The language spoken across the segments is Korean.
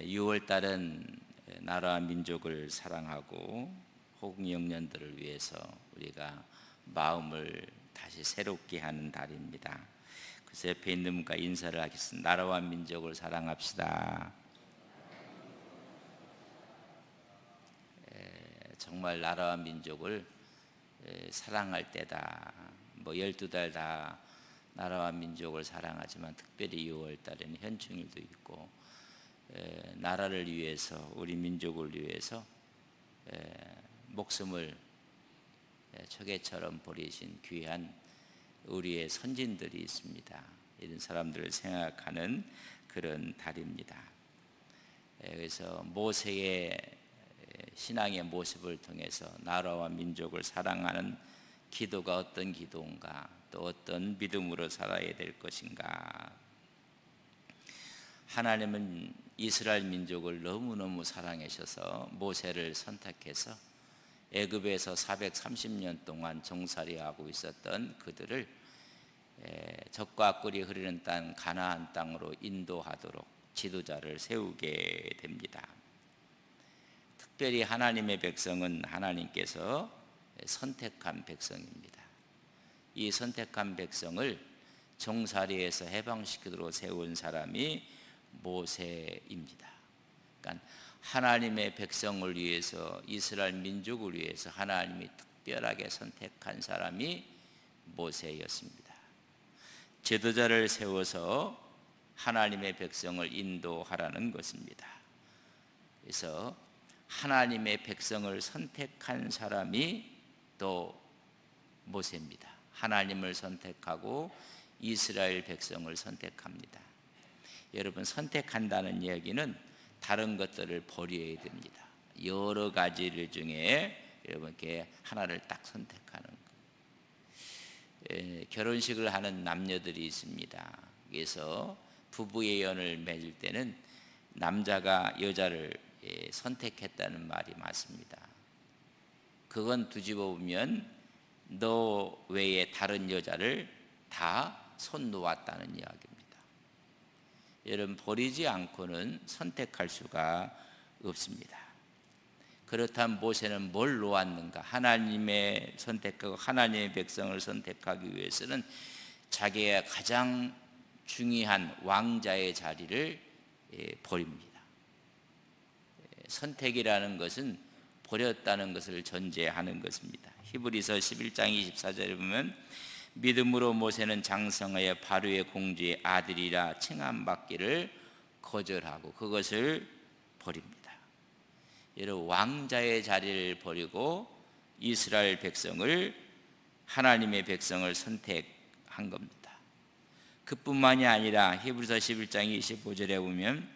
6월 달은 나라와 민족을 사랑하고 호국영년들을 위해서 우리가 마음을 다시 새롭게 하는 달입니다. 그래서 옆에 있는 분과 인사를 하겠습니다. 나라와 민족을 사랑합시다. 정말 나라와 민족을 사랑할 때다. 12달 다 나라와 민족을 사랑하지만 특별히 6월 달에는 현충일도 있고 나라를 위해서, 우리 민족을 위해서 목숨을 초계처럼 버리신 귀한 우리의 선진들이 있습니다. 이런 사람들을 생각하는 그런 달입니다. 그래서 모세의 신앙의 모습을 통해서 나라와 민족을 사랑하는 기도가 어떤 기도인가, 또 어떤 믿음으로 살아야 될 것인가. 하나님은 이스라엘 민족을 너무너무 사랑하셔서 모세를 선택해서 애굽에서 430년 동안 종살이하고 있었던 그들을 젖과 꿀이 흐르는 땅 가나안 땅으로 인도하도록 지도자를 세우게 됩니다. 특별히 하나님의 백성은 하나님께서 선택한 백성입니다. 이 선택한 백성을 종살이에서 해방시키도록 세운 사람이 모세입니다. 그러니까 하나님의 백성을 위해서, 이스라엘 민족을 위해서 하나님이 특별하게 선택한 사람이 모세였습니다. 지도자를 세워서 하나님의 백성을 인도하라는 것입니다. 그래서 하나님의 백성을 선택한 사람이 또 모세입니다. 하나님을 선택하고 이스라엘 백성을 선택합니다. 여러분, 선택한다는 이야기는 다른 것들을 버려야 됩니다. 여러 가지를 중에 여러분께 하나를 딱 선택하는 것. 결혼식을 하는 남녀들이 있습니다. 그래서 부부의 연을 맺을 때는 남자가 여자를 선택했다는 말이 맞습니다. 그건 뒤집어 보면 너 외에 다른 여자를 다 손 놓았다는 이야기입니다. 여러분, 버리지 않고는 선택할 수가 없습니다. 그렇다면 모세는 뭘 놓았는가? 하나님의 선택하고 하나님의 백성을 선택하기 위해서는 자기의 가장 중요한 왕자의 자리를 버립니다. 선택이라는 것은 버렸다는 것을 전제하는 것입니다. 히브리서 11장 24절에 보면 믿음으로 모세는 장성하여 바로의 공주의 아들이라 칭함받기를 거절하고 그것을 버립니다. 여러분, 왕자의 자리를 버리고 이스라엘 백성을, 하나님의 백성을 선택한 겁니다. 그뿐만이 아니라 히브리서 11장 25절에 보면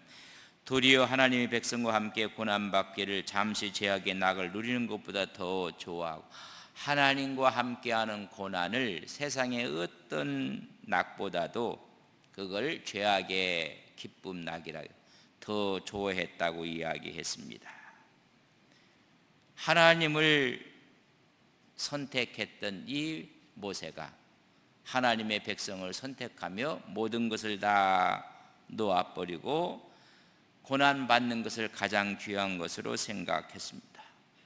도리어 하나님의 백성과 함께 고난받기를 잠시 죄악의 낙을 누리는 것보다 더 좋아하고, 하나님과 함께하는 고난을 세상의 어떤 낙보다도 그걸 죄악의 기쁨 낙이라 더 좋아했다고 이야기했습니다. 하나님을 선택했던 이 모세가 하나님의 백성을 선택하며 모든 것을 다 놓아버리고 고난받는 것을 가장 귀한 것으로 생각했습니다.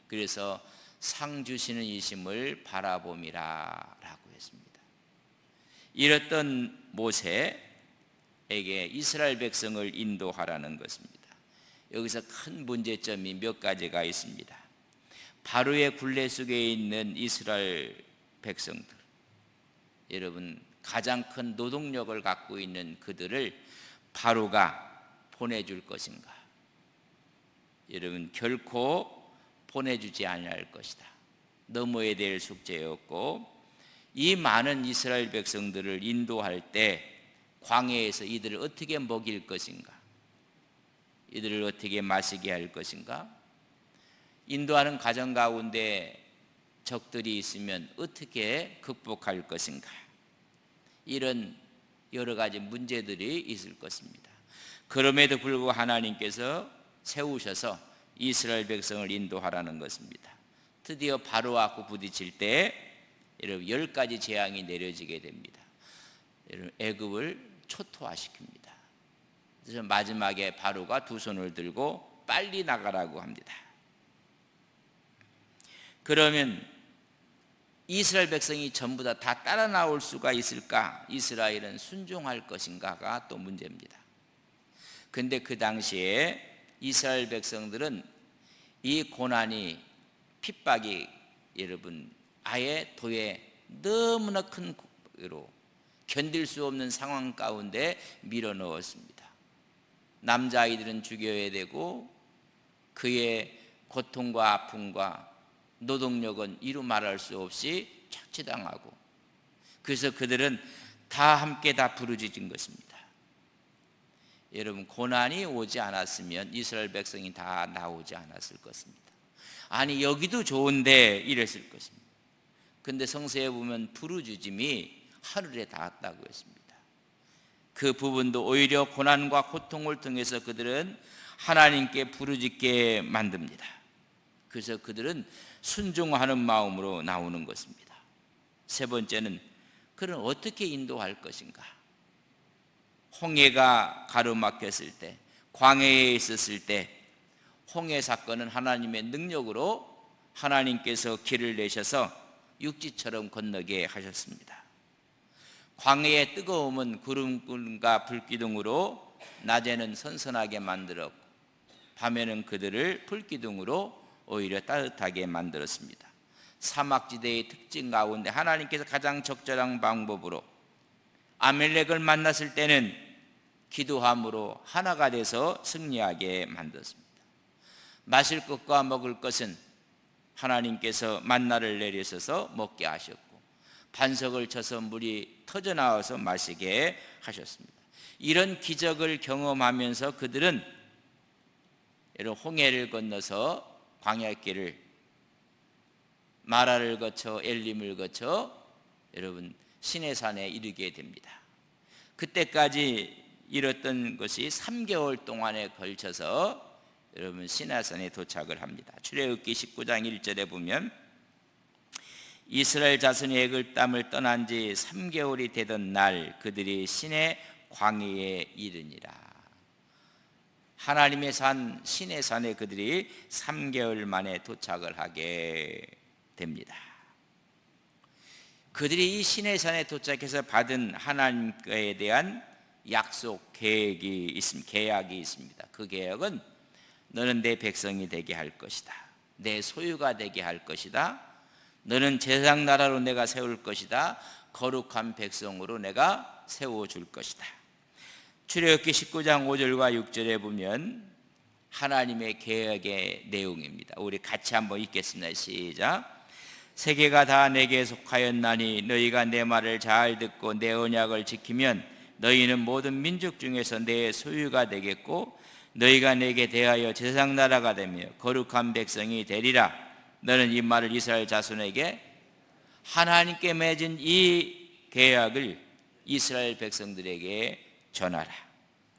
그래서 상 주시는 이심을 바라봄이라 라고 했습니다. 이랬던 모세에게 이스라엘 백성을 인도하라는 것입니다. 여기서 큰 문제점이 몇 가지가 있습니다. 바로의 굴레 속에 있는 이스라엘 백성들, 여러분, 가장 큰 노동력을 갖고 있는 그들을 바로가 보내줄 것인가? 여러분, 결코 보내주지 아니할 것이다. 넘어야 될 숙제였고, 이 많은 이스라엘 백성들을 인도할 때 광야에서 이들을 어떻게 먹일 것인가? 이들을 어떻게 마시게 할 것인가? 인도하는 과정 가운데 적들이 있으면 어떻게 극복할 것인가? 이런 여러 가지 문제들이 있을 것입니다. 그럼에도 불구하고 하나님께서 세우셔서 이스라엘 백성을 인도하라는 것입니다. 드디어 바로하고 부딪힐 때 여러분 10가지 재앙이 내려지게 됩니다. 여러분, 애굽을 초토화시킵니다. 그래서 마지막에 바로가 두 손을 들고 빨리 나가라고 합니다. 그러면 이스라엘 백성이 전부 다 따라 나올 수가 있을까? 이스라엘은 순종할 것인가가 또 문제입니다. 근데 그 당시에 이스라엘 백성들은 이 고난이, 핍박이 여러분 아예 도에 너무나 큰 고로 견딜 수 없는 상황 가운데 밀어넣었습니다. 남자아이들은 죽여야 되고 그의 고통과 아픔과 노동력은 이루 말할 수 없이 착취당하고, 그래서 그들은 다 함께 다 부르짖은 것입니다. 여러분, 고난이 오지 않았으면 이스라엘 백성이 다 나오지 않았을 것입니다. 아니 여기도 좋은데 이랬을 것입니다. 근데 성서에 보면 부르짖음이 하늘에 닿았다고 했습니다. 그 부분도 오히려 고난과 고통을 통해서 그들은 하나님께 부르짖게 만듭니다. 그래서 그들은 순종하는 마음으로 나오는 것입니다. 세 번째는 그는 어떻게 인도할 것인가? 홍해가 가로막혔을 때, 광해에 있었을 때 홍해 사건은 하나님의 능력으로 하나님께서 길을 내셔서 육지처럼 건너게 하셨습니다. 광해의 뜨거움은 구름과 불기둥으로 낮에는 선선하게 만들었고 밤에는 그들을 불기둥으로 오히려 따뜻하게 만들었습니다. 사막지대의 특징 가운데 하나님께서 가장 적절한 방법으로 아멜렉을 만났을 때는 기도함으로 하나가 돼서 승리하게 만들었습니다. 마실 것과 먹을 것은 하나님께서 만나를 내리셔서 먹게 하셨고 반석을 쳐서 물이 터져나와서 마시게 하셨습니다. 이런 기적을 경험하면서 그들은 홍해를 건너서 광야길을 마라를 거쳐 엘림을 거쳐 여러분 시내산에 이르게 됩니다. 그때까지 이뤘던 것이 3개월 동안에 걸쳐서 여러분 시내산에 도착을 합니다. 출애굽기 19장 1절에 보면 이스라엘 자손이 애굽 땅을 떠난 지 3개월이 되던 날 그들이 시내 광야에 이르니라. 하나님의 산 시내산에 그들이 3개월 만에 도착을 하게 됩니다. 그들이 이 시내산에 도착해서 받은 하나님께 대한 약속 계약이 있습니다. 그 계약은 너는 내 백성이 되게 할 것이다. 내 소유가 되게 할 것이다. 너는 제사장 나라로 내가 세울 것이다. 거룩한 백성으로 내가 세워줄 것이다. 출애굽기 19장 5절과 6절에 보면 하나님의 계약의 내용입니다. 우리 같이 한번 읽겠습니다. 시작. 세계가 다 내게 속하였나니 너희가 내 말을 잘 듣고 내 언약을 지키면 너희는 모든 민족 중에서 내 소유가 되겠고 너희가 내게 대하여 제사장 나라가 되며 거룩한 백성이 되리라. 너는 이 말을 이스라엘 자손에게 하나님께 맺은 이 계약을 이스라엘 백성들에게 전하라.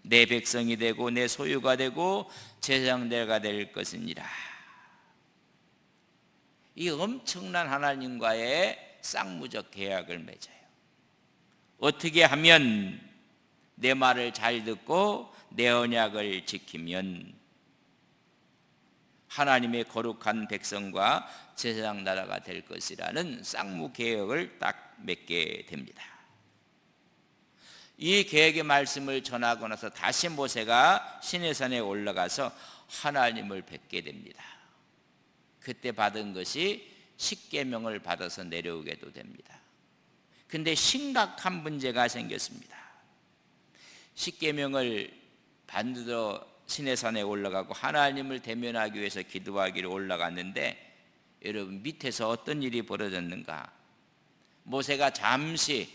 내 백성이 되고 내 소유가 되고 제사장대가 될 것이니라. 이 엄청난 하나님과의 쌍무적 계약을 맺어요. 어떻게 하면 내 말을 잘 듣고 내 언약을 지키면 하나님의 거룩한 백성과 제사장 나라가 될 것이라는 쌍무 계약을 딱 맺게 됩니다. 이 계획의 말씀을 전하고 나서 다시 모세가 시내산에 올라가서 하나님을 뵙게 됩니다. 그때 받은 것이 십계명을 받아서 내려오게도 됩니다. 근데 심각한 문제가 생겼습니다. 십계명을 받들어 시내산에 올라가고 하나님을 대면하기 위해서 기도하기로 올라갔는데 여러분 밑에서 어떤 일이 벌어졌는가? 모세가 잠시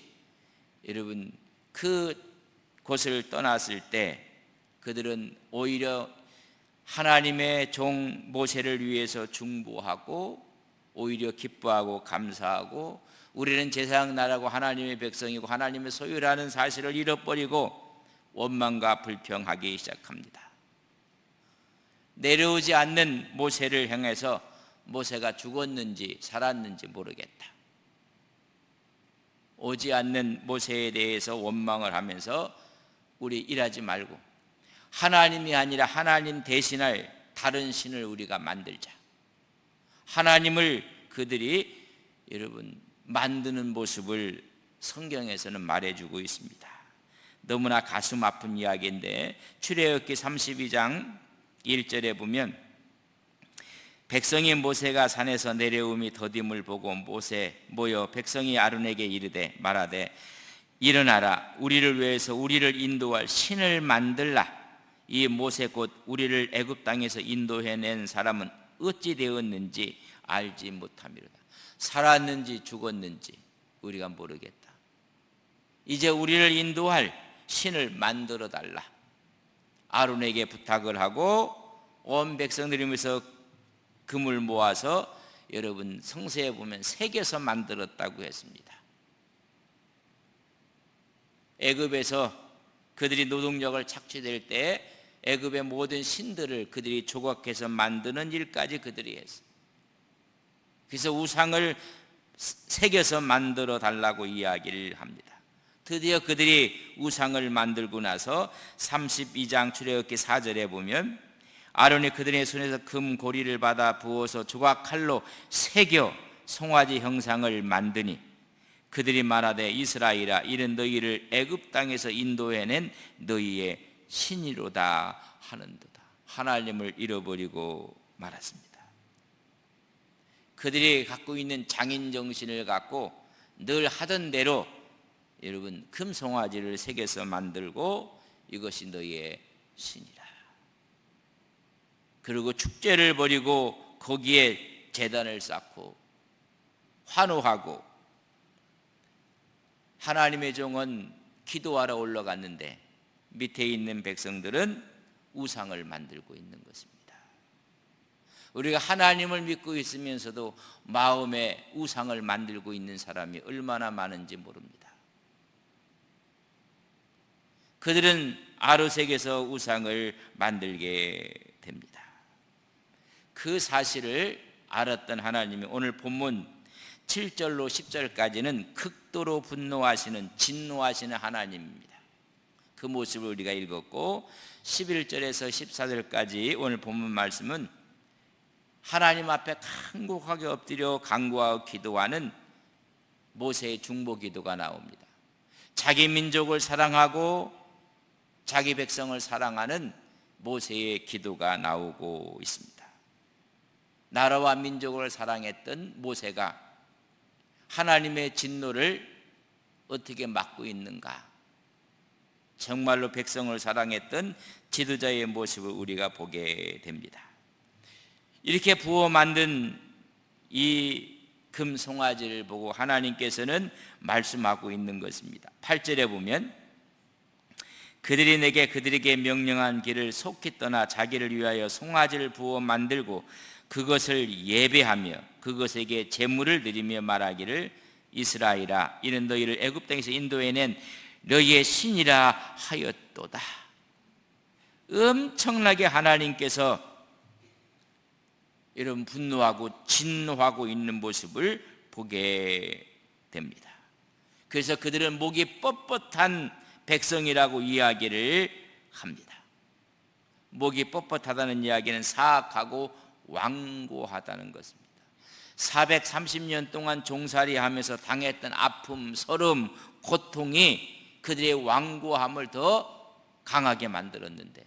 여러분 그 곳을 떠났을 때 그들은 오히려 하나님의 종 모세를 위해서 중보하고 오히려 기뻐하고 감사하고 우리는 제사장 나라고 하나님의 백성이고 하나님의 소유라는 사실을 잃어버리고 원망과 불평하기 시작합니다. 내려오지 않는 모세를 향해서 모세가 죽었는지 살았는지 모르겠다. 오지 않는 모세에 대해서 원망을 하면서 우리 일하지 말고 하나님이 아니라 하나님 대신할 다른 신을 우리가 만들자. 하나님을 그들이 여러분 만드는 모습을 성경에서는 말해주고 있습니다. 너무나 가슴 아픈 이야기인데 출애굽기 32장 1절에 보면 백성이 모세가 산에서 내려오미 더딤을 보고 모세 모여 백성이 아론에게 이르되 말하되 일어나라 우리를 위해서 우리를 인도할 신을 만들라. 이 모세 곧 우리를 애굽 땅에서 인도해낸 사람은 어찌 되었는지 알지 못함이로다. 살았는지 죽었는지 우리가 모르겠다. 이제 우리를 인도할 신을 만들어 달라. 아론에게 부탁을 하고 온 백성들이 모여서 금을 모아서 여러분 성서에 보면 새겨서 만들었다고 했습니다. 애굽에서 그들이 노동력을 착취될 때 애굽의 모든 신들을 그들이 조각해서 만드는 일까지 그들이 했어요. 그래서 우상을 새겨서 만들어 달라고 이야기를 합니다. 드디어 그들이 우상을 만들고 나서 32장 출애굽기 4절에 보면 아론이 그들의 손에서 금 고리를 받아 부어서 조각 칼로 새겨 송아지 형상을 만드니 그들이 말하되 이스라엘아 이는 너희를 애굽 땅에서 인도해낸 너희의 신이로다 하는도다. 하나님을 잃어버리고 말았습니다. 그들이 갖고 있는 장인 정신을 갖고 늘 하던 대로 여러분 금송아지를 새겨서 만들고 이것이 너희의 신이라. 그리고 축제를 벌이고 거기에 제단을 쌓고 환호하고 하나님의 종은 기도하러 올라갔는데 밑에 있는 백성들은 우상을 만들고 있는 것입니다. 우리가 하나님을 믿고 있으면서도 마음에 우상을 만들고 있는 사람이 얼마나 많은지 모릅니다. 그들은 아로색에서 우상을 만들게 됩니다. 그 사실을 알았던 하나님이 오늘 본문 7절로 10절까지는 극도로 분노하시는 진노하시는 하나님입니다. 그 모습을 우리가 읽었고 11절에서 14절까지 오늘 본문 말씀은 하나님 앞에 간곡하게 엎드려 간구하고 기도하는 모세의 중보 기도가 나옵니다. 자기 민족을 사랑하고 자기 백성을 사랑하는 모세의 기도가 나오고 있습니다. 나라와 민족을 사랑했던 모세가 하나님의 진노를 어떻게 막고 있는가? 정말로 백성을 사랑했던 지도자의 모습을 우리가 보게 됩니다. 이렇게 부어 만든 이 금송아지를 보고 하나님께서는 말씀하고 있는 것입니다. 8절에 보면 그들이 내게 그들에게 명령한 길을 속히 떠나 자기를 위하여 송아지를 부어 만들고 그것을 예배하며 그것에게 제물을 드리며 말하기를 이스라엘아 이는 너희를 애굽 땅에서 인도해낸 너희의 신이라 하였도다. 엄청나게 하나님께서 이런 분노하고 진노하고 있는 모습을 보게 됩니다. 그래서 그들은 목이 뻣뻣한 백성이라고 이야기를 합니다. 목이 뻣뻣하다는 이야기는 사악하고 완고하다는 것입니다. 430년 동안 종살이하면서 당했던 아픔, 서름, 고통이 그들의 완고함을 더 강하게 만들었는데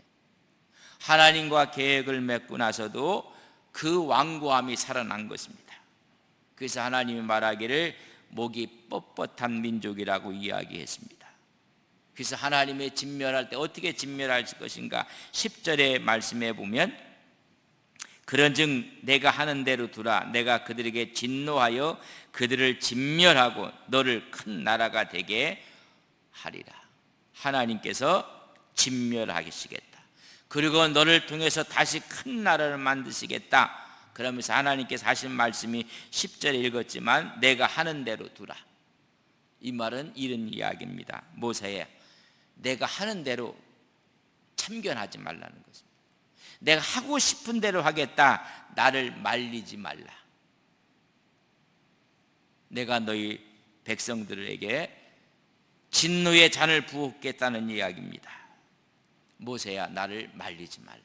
하나님과 계획을 맺고 나서도 그 완고함이 살아난 것입니다. 그래서 하나님이 말하기를 목이 뻣뻣한 민족이라고 이야기했습니다. 그래서 하나님의 진멸할 때 어떻게 진멸할 것인가 10절의 말씀에 보면 그런즉 내가 하는 대로 두라 내가 그들에게 진노하여 그들을 진멸하고 너를 큰 나라가 되게 하리라. 하나님께서 진멸하시겠다. 그리고 너를 통해서 다시 큰 나라를 만드시겠다. 그러면서 하나님께서 하신 말씀이 10절에 읽었지만 내가 하는 대로 두라. 이 말은 이런 이야기입니다. 모세야 내가 하는 대로 참견하지 말라는 것입니다. 내가 하고 싶은 대로 하겠다. 나를 말리지 말라. 내가 너희 백성들에게 진노의 잔을 부었겠다는 이야기입니다. 모세야, 나를 말리지 말라.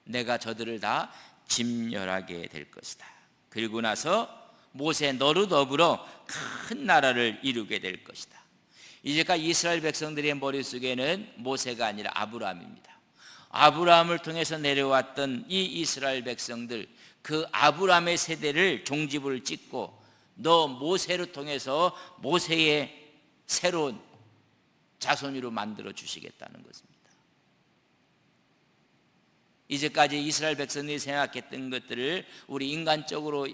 내가 저들을 다 진멸하게 될 것이다. 그리고 나서 모세, 너로 더불어 큰 나라를 이루게 될 것이다. 이제까지 이스라엘 백성들의 머릿속에는 모세가 아니라 아브라함입니다. 아브라함을 통해서 내려왔던 이 이스라엘 백성들, 그 아브라함의 세대를 종지부를 찍고 너 모세를 통해서 모세의 새로운 자손으로 만들어 주시겠다는 것입니다. 이제까지 이스라엘 백성들이 생각했던 것들을 우리 인간적으로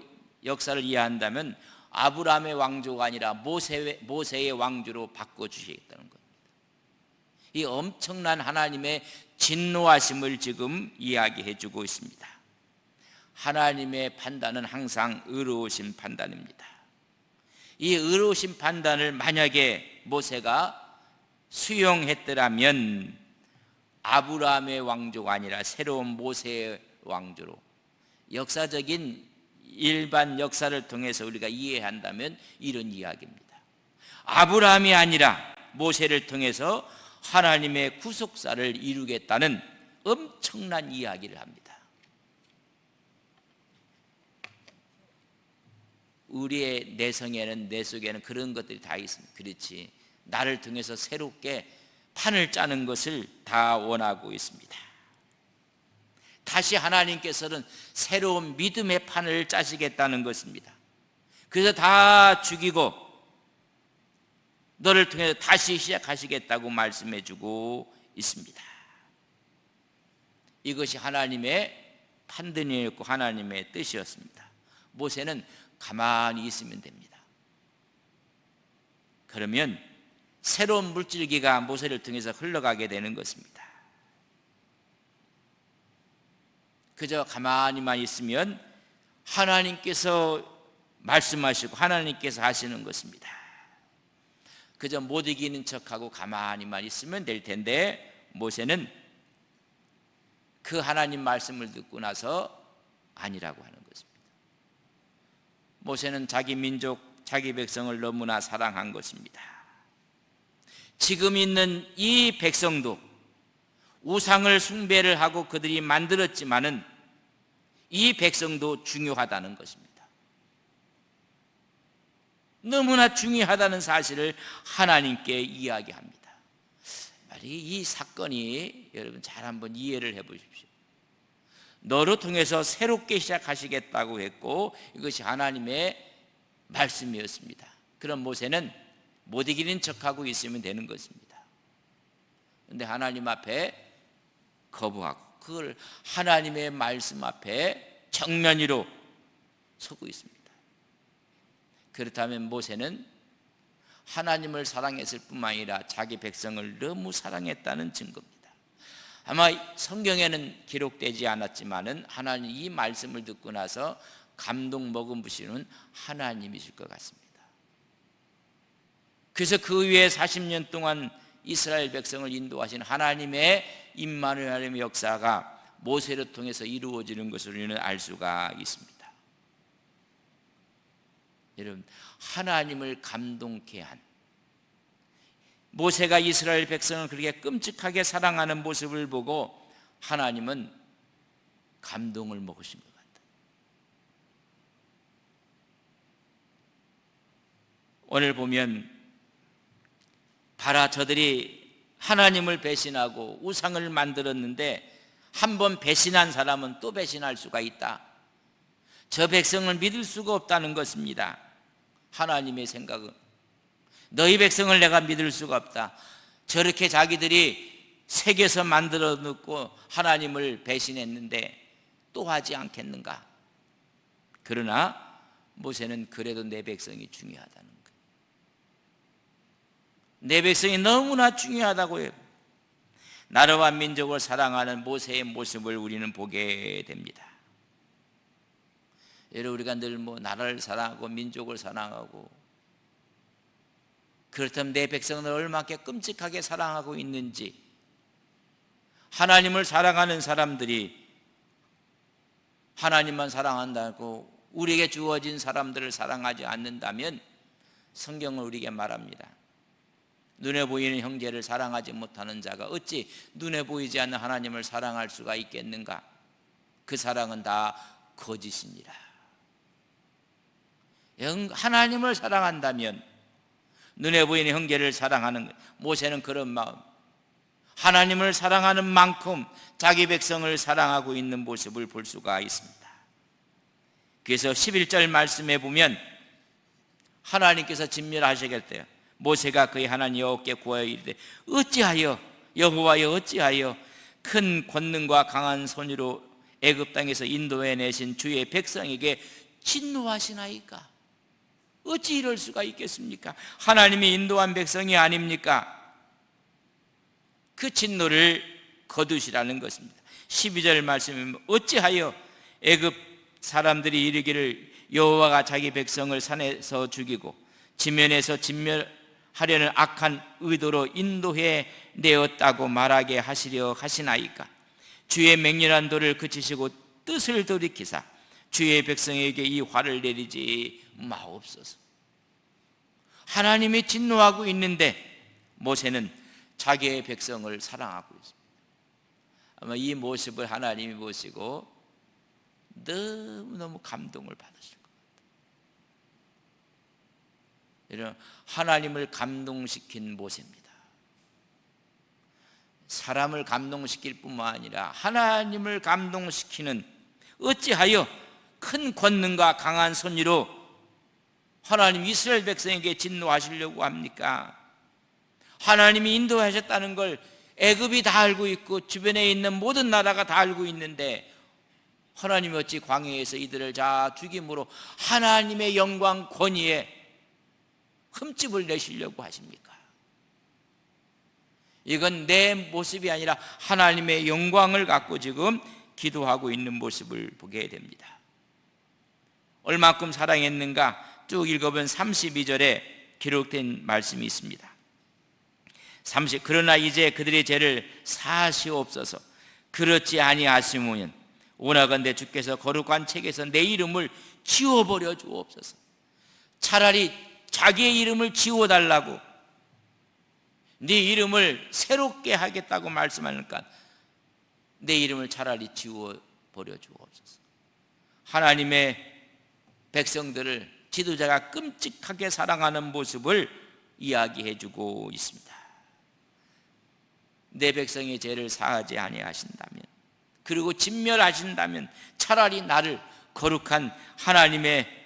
역사를 이해한다면 아브라함의 왕조가 아니라 모세의 왕조로 바꿔주시겠다는 겁니다. 이 엄청난 하나님의 진노하심을 지금 이야기해 주고 있습니다. 하나님의 판단은 항상 의로우신 판단입니다. 이 의로우신 판단을 만약에 모세가 수용했더라면 아브라함의 왕조가 아니라 새로운 모세의 왕조로, 역사적인 일반 역사를 통해서 우리가 이해한다면 이런 이야기입니다. 아브라함이 아니라 모세를 통해서 하나님의 구속사를 이루겠다는 엄청난 이야기를 합니다. 우리의 내성에는, 내 속에는 그런 것들이 다 있습니다. 그렇지, 나를 통해서 새롭게 판을 짜는 것을 다 원하고 있습니다. 다시 하나님께서는 새로운 믿음의 판을 짜시겠다는 것입니다. 그래서 다 죽이고 너를 통해서 다시 시작하시겠다고 말씀해 주고 있습니다. 이것이 하나님의 판단이었고 하나님의 뜻이었습니다. 모세는 가만히 있으면 됩니다. 그러면 새로운 물줄기가 모세를 통해서 흘러가게 되는 것입니다. 그저 가만히만 있으면 하나님께서 말씀하시고 하나님께서 하시는 것입니다. 그저 못 이기는 척하고 가만히만 있으면 될 텐데 모세는 그 하나님 말씀을 듣고 나서 아니라고 하는 것입니다. 모세는 자기 민족, 자기 백성을 너무나 사랑한 것입니다. 지금 있는 이 백성도 우상을 숭배를 하고 그들이 만들었지만은 이 백성도 중요하다는 것입니다. 너무나 중요하다는 사실을 하나님께 이야기합니다. 이 사건이 여러분 잘 한번 이해를 해보십시오. 너로 통해서 새롭게 시작하시겠다고 했고 이것이 하나님의 말씀이었습니다. 그럼 모세는 못 이기는 척하고 있으면 되는 것입니다. 그런데 하나님 앞에 거부하고 그걸 하나님의 말씀 앞에 정면으로 서고 있습니다. 그렇다면 모세는 하나님을 사랑했을 뿐만 아니라 자기 백성을 너무 사랑했다는 증거입니다. 아마 성경에는 기록되지 않았지만은 하나님 이 말씀을 듣고 나서 감동 먹으시는 하나님이실 것 같습니다. 그래서 그 위에 40년 동안 이스라엘 백성을 인도하신 하나님의 임마누엘 하나님의 역사가 모세를 통해서 이루어지는 것을 우리는 알 수가 있습니다. 여러분, 하나님을 감동케 한 모세가 이스라엘 백성을 그렇게 끔찍하게 사랑하는 모습을 보고 하나님은 감동을 먹으신 것 같아요. 오늘 보면 봐라, 저들이 하나님을 배신하고 우상을 만들었는데 한 번 배신한 사람은 또 배신할 수가 있다. 저 백성을 믿을 수가 없다는 것입니다. 하나님의 생각은 너희 백성을 내가 믿을 수가 없다. 저렇게 자기들이 새겨서 만들어 놓고 하나님을 배신했는데 또 하지 않겠는가? 그러나 모세는 그래도 내 백성이 중요하다는 거예요. 내 백성이 너무나 중요하다고 해요. 나라와 민족을 사랑하는 모세의 모습을 우리는 보게 됩니다. 여러분, 우리가 늘 나라를 사랑하고 민족을 사랑하고 그렇다면 내 백성을 얼마나 끔찍하게 사랑하고 있는지, 하나님을 사랑하는 사람들이 하나님만 사랑한다고 우리에게 주어진 사람들을 사랑하지 않는다면 성경은 우리에게 말합니다. 눈에 보이는 형제를 사랑하지 못하는 자가 어찌 눈에 보이지 않는 하나님을 사랑할 수가 있겠는가? 그 사랑은 다 거짓이니라. 하나님을 사랑한다면 눈에 보이는 형제를 사랑하는, 모세는 그런 마음, 하나님을 사랑하는 만큼 자기 백성을 사랑하고 있는 모습을 볼 수가 있습니다. 그래서 11절 말씀에 보면 하나님께서 진멸하시겠대요. 모세가 그의 하나님 여호와께 구하여 이르되 어찌하여 여호와여 어찌하여 큰 권능과 강한 손으로 애굽 땅에서 인도해 내신 주의 백성에게 진노하시나이까? 어찌 이럴 수가 있겠습니까? 하나님이 인도한 백성이 아닙니까? 그 진노를 거두시라는 것입니다. 12절 말씀에 어찌하여 애굽 사람들이 이르기를 여호와가 자기 백성을 산에서 죽이고 지면에서 진멸하려는 악한 의도로 인도해 내었다고 말하게 하시려 하시나이까? 주의 맹렬한 도를 그치시고 뜻을 돌이키사 주의 백성에게 이 화를 내리지 마옵소서. 하나님이 진노하고 있는데 모세는 자기의 백성을 사랑하고 있습니다. 아마 이 모습을 하나님이 보시고 너무너무 감동을 받으실 것 같아요. 이런 하나님을 감동시킨 모세입니다. 사람을 감동시킬 뿐만 아니라 하나님을 감동시키는, 어찌하여 큰 권능과 강한 손으로 하나님 이스라엘 백성에게 진노하시려고 합니까? 하나님이 인도하셨다는 걸 애굽이 다 알고 있고 주변에 있는 모든 나라가 다 알고 있는데 하나님이 어찌 광야에서 이들을 다 죽임으로 하나님의 영광 권위에 흠집을 내시려고 하십니까? 이건 내 모습이 아니라 하나님의 영광을 갖고 지금 기도하고 있는 모습을 보게 됩니다. 얼마큼 사랑했는가 쭉 읽어보면 32절에 기록된 말씀이 있습니다. 그러나 이제 그들의 죄를 사하시옵소서. 그렇지 아니하시면 원하건대 주께서 거룩한 책에서 내 이름을 지워버려 주옵소서. 차라리 자기의 이름을 지워달라고, 네 이름을 새롭게 하겠다고 말씀하니까 내 이름을 차라리 지워버려 주옵소서. 하나님의 백성들을 지도자가 끔찍하게 사랑하는 모습을 이야기해 주고 있습니다. 내 백성의 죄를 사하지 아니하신다면, 그리고 진멸하신다면 차라리 나를 거룩한 하나님의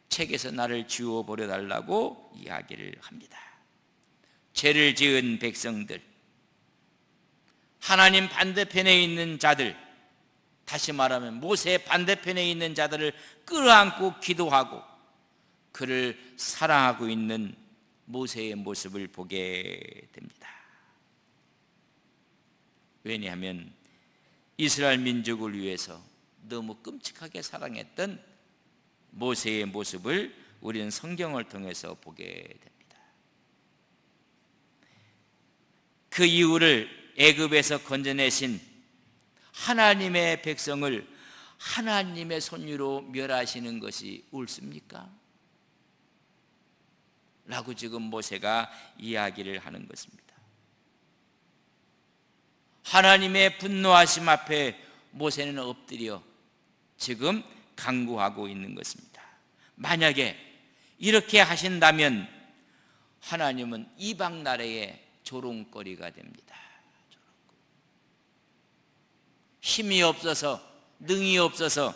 책에서 나를 지워버려 달라고 이야기를 합니다. 죄를 지은 백성들, 하나님 반대편에 있는 자들, 다시 말하면 모세 반대편에 있는 자들을 끌어안고 기도하고 그를 사랑하고 있는 모세의 모습을 보게 됩니다. 왜냐하면 이스라엘 민족을 위해서 너무 끔찍하게 사랑했던 모세의 모습을 우리는 성경을 통해서 보게 됩니다. 그 이후를 애굽에서 건져내신 하나님의 백성을 하나님의 손으로 멸하시는 것이 옳습니까? 라고 지금 모세가 이야기를 하는 것입니다. 하나님의 분노하심 앞에 모세는 엎드려 지금 간구하고 있는 것입니다. 만약에 이렇게 하신다면 하나님은 이방 나라의 조롱거리가 됩니다. 힘이 없어서, 능이 없어서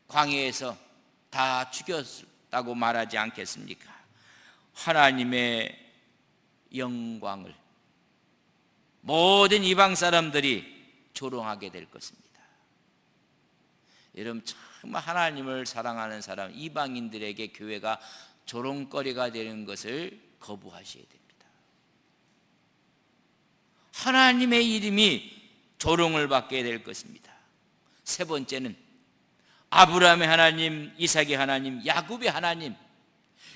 광야에서 다 죽였다고 말하지 않겠습니까? 하나님의 영광을 모든 이방 사람들이 조롱하게 될 것입니다. 여러분, 정말 하나님을 사랑하는 사람, 이방인들에게 교회가 조롱거리가 되는 것을 거부하셔야 됩니다. 하나님의 이름이 조롱을 받게 될 것입니다. 세 번째는 아브라함의 하나님, 이삭의 하나님, 야곱의 하나님,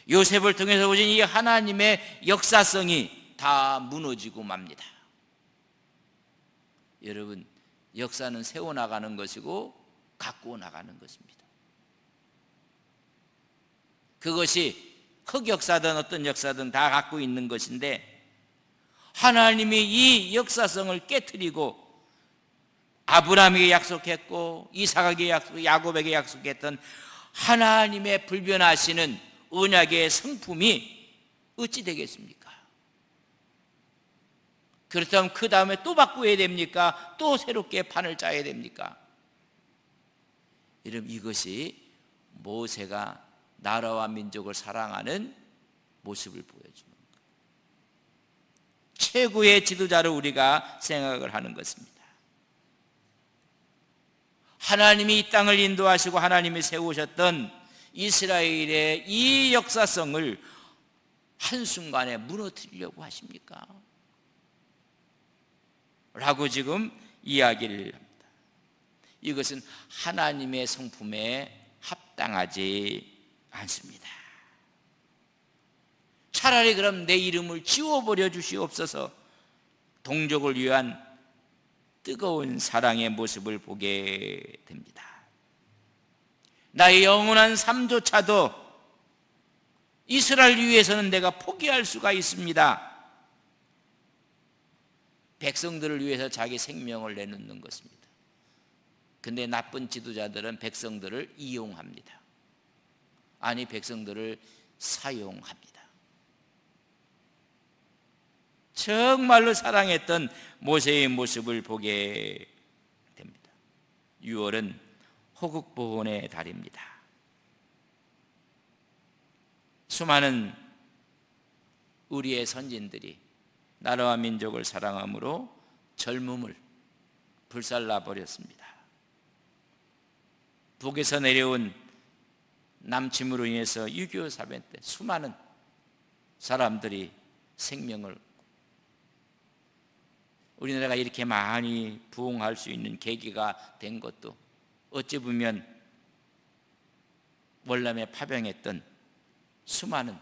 요셉을 통해서 오신 이 하나님의 역사성이 다 무너지고 맙니다. 여러분, 역사는 세워나가는 것이고 갖고 나가는 것입니다. 그것이 흑역사든 어떤 역사든 다 갖고 있는 것인데 하나님이 이 역사성을 깨트리고 아브라함에게 약속했고 이삭에게 야곱에게 약속했던 하나님의 불변하시는 언약의 성품이 어찌 되겠습니까? 그렇다면 그 다음에 또 바꾸어야 됩니까? 또 새롭게 판을 짜야 됩니까? 여러분, 이것이 모세가 나라와 민족을 사랑하는 모습을 보여주는 거예요. 최고의 지도자를 우리가 생각을 하는 것입니다. 하나님이 이 땅을 인도하시고 하나님이 세우셨던 이스라엘의 이 역사성을 한순간에 무너뜨리려고 하십니까? 라고 지금 이야기를 합니다. 이것은 하나님의 성품에 합당하지 않습니다. 차라리 그럼 내 이름을 지워버려 주시옵소서. 동족을 위한 뜨거운 사랑의 모습을 보게 됩니다. 나의 영원한 삶조차도 이스라엘 위해서는 내가 포기할 수가 있습니다. 백성들을 위해서 자기 생명을 내놓는 것입니다. 근데 나쁜 지도자들은 백성들을 이용합니다. 아니, 백성들을 사용합니다. 정말로 사랑했던 모세의 모습을 보게 됩니다. 6월은 호국보훈의 달입니다. 수많은 우리의 선진들이 나라와 민족을 사랑함으로 젊음을 불살라 버렸습니다. 북에서 내려온 남침으로 인해서 6.25 사변 때 수많은 사람들이 생명을, 우리나라가 이렇게 많이 부흥할 수 있는 계기가 된 것도 어찌 보면 월남에 파병했던 수많은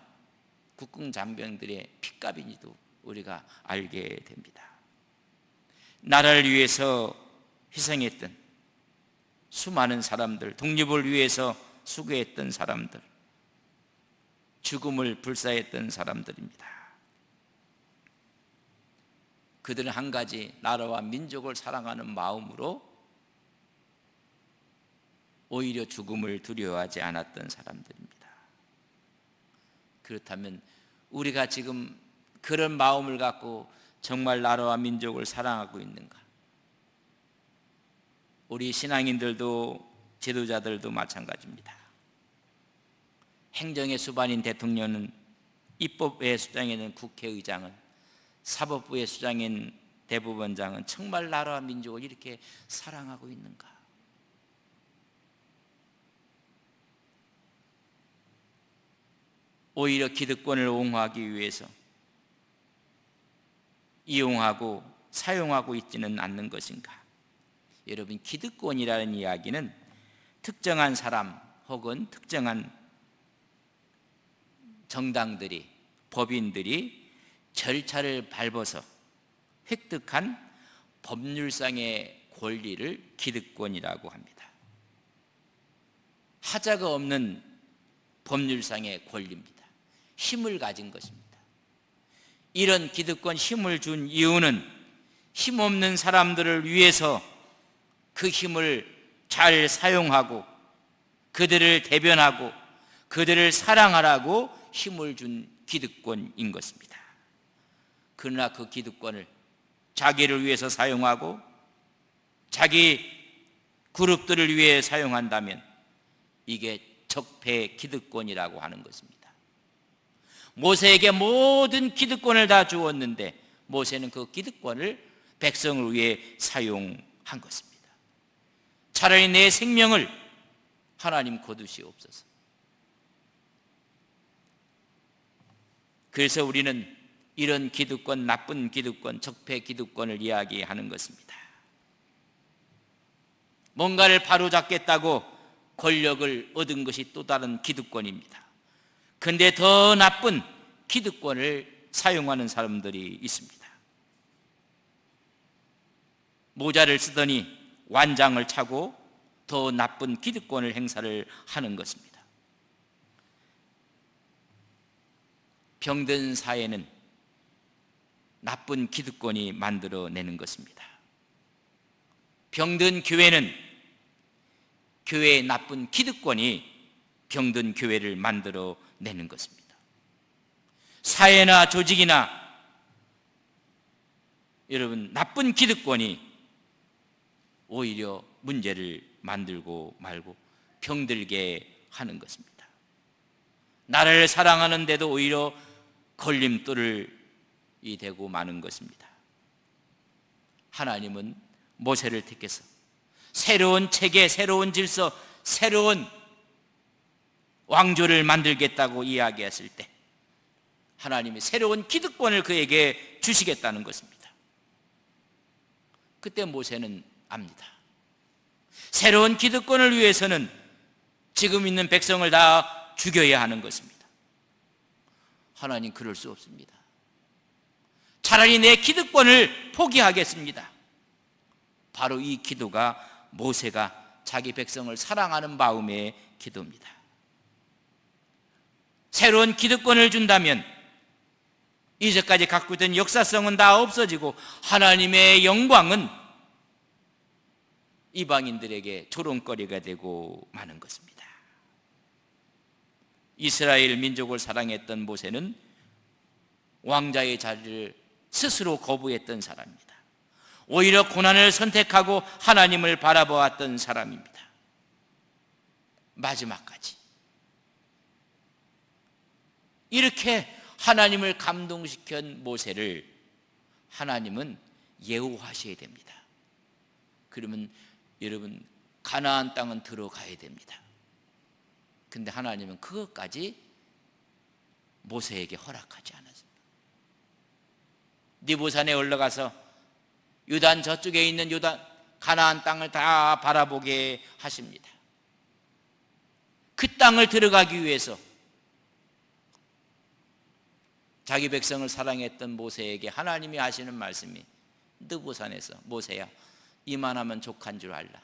국군 장병들의 핏값인지도 우리가 알게 됩니다. 나라를 위해서 희생했던 수많은 사람들, 독립을 위해서 수고했던 사람들, 죽음을 불사했던 사람들입니다. 그들은 한 가지, 나라와 민족을 사랑하는 마음으로 오히려 죽음을 두려워하지 않았던 사람들입니다. 그렇다면 우리가 지금 그런 마음을 갖고 정말 나라와 민족을 사랑하고 있는가? 우리 신앙인들도 지도자들도 마찬가지입니다. 행정의 수반인 대통령은, 입법의 수장인 국회의장은, 사법부의 수장인 대법원장은 정말 나라와 민족을 이렇게 사랑하고 있는가? 오히려 기득권을 옹호하기 위해서 이용하고 사용하고 있지는 않는 것인가? 여러분, 기득권이라는 이야기는 특정한 사람 혹은 특정한 정당들이, 법인들이 절차를 밟아서 획득한 법률상의 권리를 기득권이라고 합니다. 하자가 없는 법률상의 권리입니다. 힘을 가진 것입니다. 이런 기득권, 힘을 준 이유는 힘없는 사람들을 위해서 그 힘을 잘 사용하고 그들을 대변하고 그들을 사랑하라고 힘을 준 기득권인 것입니다. 그러나 그 기득권을 자기를 위해서 사용하고 자기 그룹들을 위해 사용한다면 이게 적폐 기득권이라고 하는 것입니다. 모세에게 모든 기득권을 다 주었는데 모세는 그 기득권을 백성을 위해 사용한 것입니다. 차라리 내 생명을 하나님 거두시옵소서. 그래서 우리는 이런 기득권, 나쁜 기득권, 적폐 기득권을 이야기하는 것입니다. 뭔가를 바로잡겠다고 권력을 얻은 것이 또 다른 기득권입니다. 그런데 더 나쁜 기득권을 사용하는 사람들이 있습니다. 모자를 쓰더니 완장을 차고 더 나쁜 기득권을 행사를 하는 것입니다. 병든 사회는 나쁜 기득권이 만들어내는 것입니다. 병든 교회는 교회의 나쁜 기득권이 병든 교회를 만들어내는 것입니다. 사회나 조직이나 여러분 나쁜 기득권이 오히려 문제를 만들고 말고 병들게 하는 것입니다. 나라를 사랑하는데도 오히려 걸림돌이 되고 마는 것입니다. 하나님은 모세를 택해서 새로운 체계, 새로운 질서, 새로운 왕조를 만들겠다고 이야기했을 때 하나님이 새로운 기득권을 그에게 주시겠다는 것입니다. 그때 모세는 압니다. 새로운 기득권을 위해서는 지금 있는 백성을 다 죽여야 하는 것입니다. 하나님 그럴 수 없습니다. 차라리 내 기득권을 포기하겠습니다. 바로 이 기도가 모세가 자기 백성을 사랑하는 마음의 기도입니다. 새로운 기득권을 준다면 이제까지 갖고 있던 역사성은 다 없어지고 하나님의 영광은 이방인들에게 조롱거리가 되고 마는 것입니다. 이스라엘 민족을 사랑했던 모세는 왕자의 자리를 스스로 거부했던 사람입니다. 오히려 고난을 선택하고 하나님을 바라보았던 사람입니다. 마지막까지 이렇게 하나님을 감동시킨 모세를 하나님은 예우하셔야 됩니다. 그러면 여러분 가나안 땅은 들어가야 됩니다. 근데 하나님은 그것까지 모세에게 허락하지 않았습니다. 느보산에 올라가서 요단 저쪽에 있는 요단 가나안 땅을 다 바라보게 하십니다. 그 땅을 들어가기 위해서 자기 백성을 사랑했던 모세에게 하나님이 하시는 말씀이 느보산에서 모세야 이만하면 족한 줄 알라.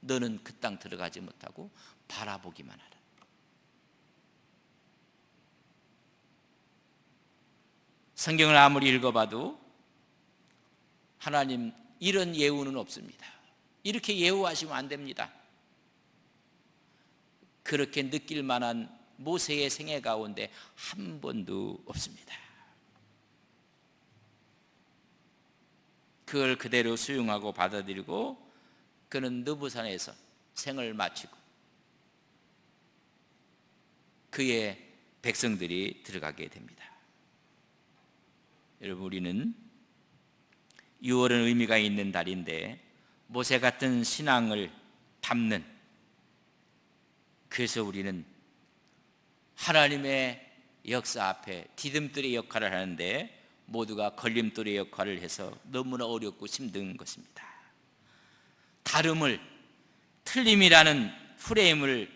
너는 그 땅 들어가지 못하고 바라보기만 하라. 성경을 아무리 읽어봐도 하나님 이런 예우는 없습니다. 이렇게 예우하시면 안 됩니다. 그렇게 느낄 만한 모세의 생애 가운데 한 번도 없습니다. 그걸 그대로 수용하고 받아들이고 그는 느부산에서 생을 마치고 그의 백성들이 들어가게 됩니다. 여러분 우리는 6월은 의미가 있는 달인데 모세 같은 신앙을 담는, 그래서 우리는 하나님의 역사 앞에 디딤돌의 역할을 하는데 모두가 걸림돌의 역할을 해서 너무나 어렵고 힘든 것입니다. 다름을, 틀림이라는 프레임을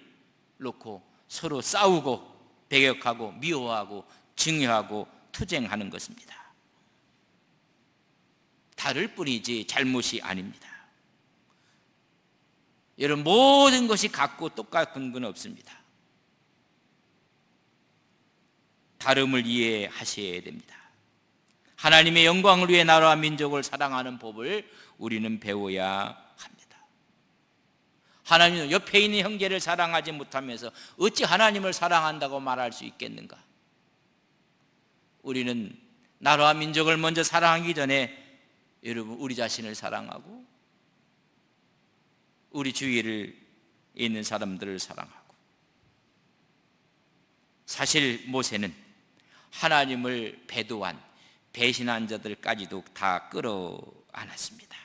놓고 서로 싸우고 배격하고 미워하고 증오하고 투쟁하는 것입니다. 다를 뿐이지 잘못이 아닙니다. 여러분 모든 것이 같고 똑같은 건 없습니다. 다름을 이해하셔야 됩니다. 하나님의 영광을 위해 나라와 민족을 사랑하는 법을 우리는 배워야 합니다. 하나님은 옆에 있는 형제를 사랑하지 못하면서 어찌 하나님을 사랑한다고 말할 수 있겠는가? 우리는 나라와 민족을 먼저 사랑하기 전에 여러분 우리 자신을 사랑하고 우리 주위에 있는 사람들을 사랑하고, 사실 모세는 하나님을 배도한 배신한 자들까지도 다 끌어안았습니다.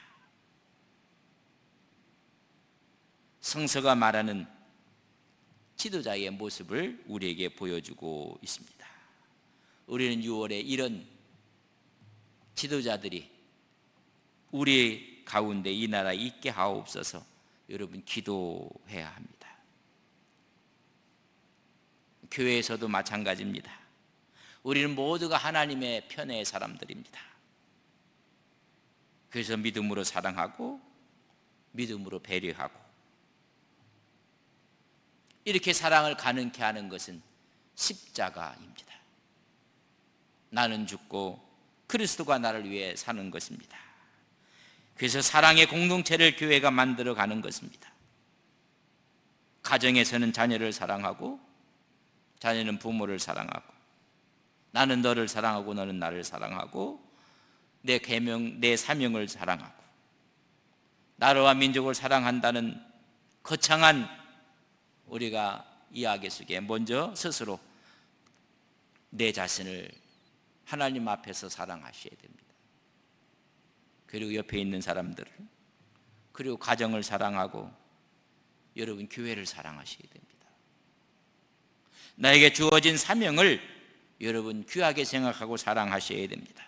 성서가 말하는 지도자의 모습을 우리에게 보여주고 있습니다. 우리는 6월에 이런 지도자들이 우리 가운데 이 나라에 있게 하옵소서 여러분 기도해야 합니다. 교회에서도 마찬가지입니다. 우리는 모두가 하나님의 편의 사람들입니다. 그래서 믿음으로 사랑하고 믿음으로 배려하고 이렇게 사랑을 가능케 하는 것은 십자가입니다. 나는 죽고 그리스도가 나를 위해 사는 것입니다. 그래서 사랑의 공동체를 교회가 만들어 가는 것입니다. 가정에서는 자녀를 사랑하고 자녀는 부모를 사랑하고 나는 너를 사랑하고 너는 나를 사랑하고 내 계명, 내 사명을 사랑하고 나라와 민족을 사랑한다는 거창한 우리가 이야기 속에 먼저 스스로 내 자신을 하나님 앞에서 사랑하셔야 됩니다. 그리고 옆에 있는 사람들을, 그리고 가정을 사랑하고 여러분 교회를 사랑하셔야 됩니다. 나에게 주어진 사명을 여러분 귀하게 생각하고 사랑하셔야 됩니다.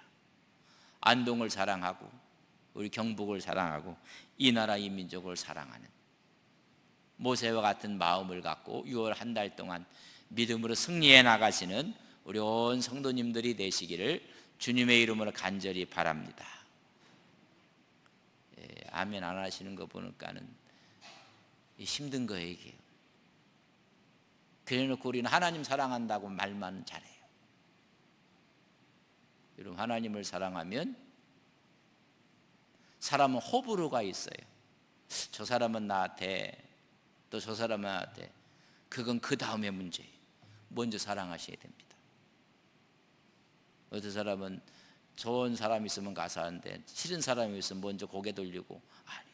안동을 사랑하고 우리 경북을 사랑하고 이 나라 이 민족을 사랑하는 모세와 같은 마음을 갖고 6월 한 달 동안 믿음으로 승리해 나가시는 우리 온 성도님들이 되시기를 주님의 이름으로 간절히 바랍니다. 아멘 안 하시는 거 보니까는 힘든 거예요 이게. 그래놓고 우리는 하나님 사랑한다고 말만 잘해요. 여러분 하나님을 사랑하면 사람은 호불호가 있어요. 저 사람은 나한테 또 저 사람은 나한테. 그건 그 다음의 문제예요. 먼저 사랑하셔야 됩니다. 어떤 사람은 좋은 사람이 있으면 가서 하는데 싫은 사람이 있으면 먼저 고개 돌리고 아니.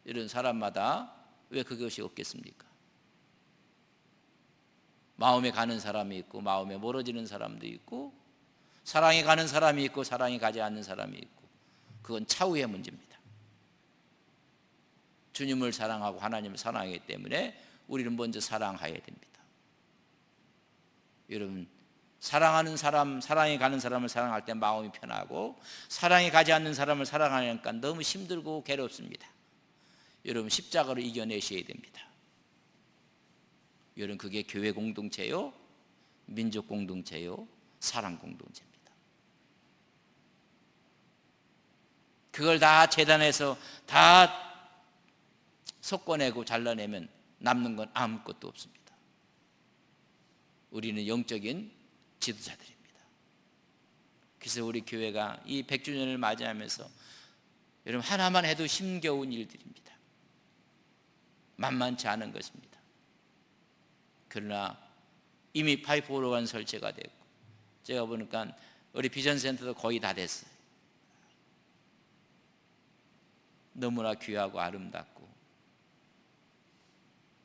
이런 사람마다 왜 그것이 없겠습니까? 마음에 가는 사람이 있고 마음에 멀어지는 사람도 있고 사랑이 가는 사람이 있고 사랑이 가지 않는 사람이 있고 그건 차후의 문제입니다. 주님을 사랑하고 하나님을 사랑하기 때문에 우리는 먼저 사랑해야 됩니다. 여러분 사랑하는 사람, 사랑이 가는 사람을 사랑할 때 마음이 편하고 사랑이 가지 않는 사람을 사랑하니까 너무 힘들고 괴롭습니다. 여러분 십자가로 이겨내셔야 됩니다. 여러분 그게 교회 공동체요, 민족 공동체요, 사랑 공동체입니다. 그걸 다 재단해서 다 섞어내고 잘라내면 남는 건 아무것도 없습니다. 우리는 영적인 지도자들입니다. 그래서 우리 교회가 이 100주년을 맞이하면서 여러분 하나만 해도 힘겨운 일들입니다. 만만치 않은 것입니다. 그러나 이미 파이프 오르간 설치가 됐고 제가 보니까 우리 비전센터도 거의 다 됐어요. 너무나 귀하고 아름답고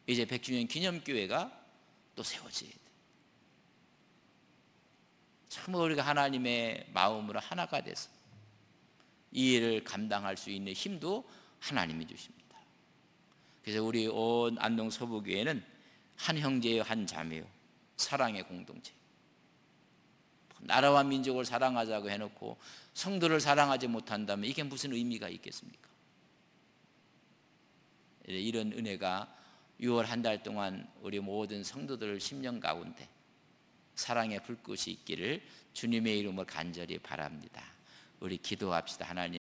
이제 100주년 기념교회가 또 세워져야 돼. 참 우리가 하나님의 마음으로 하나가 돼서 이 일을 감당할 수 있는 힘도 하나님이 주십니다. 그래서 우리 온 안동 서부교회는 한 형제요 한 자매요 사랑의 공동체. 나라와 민족을 사랑하자고 해놓고 성도를 사랑하지 못한다면 이게 무슨 의미가 있겠습니까? 이런 은혜가 6월 한 달 동안 우리 모든 성도들 심령 가운데 사랑의 불꽃이 있기를 주님의 이름으로 간절히 바랍니다. 우리 기도합시다. 하나님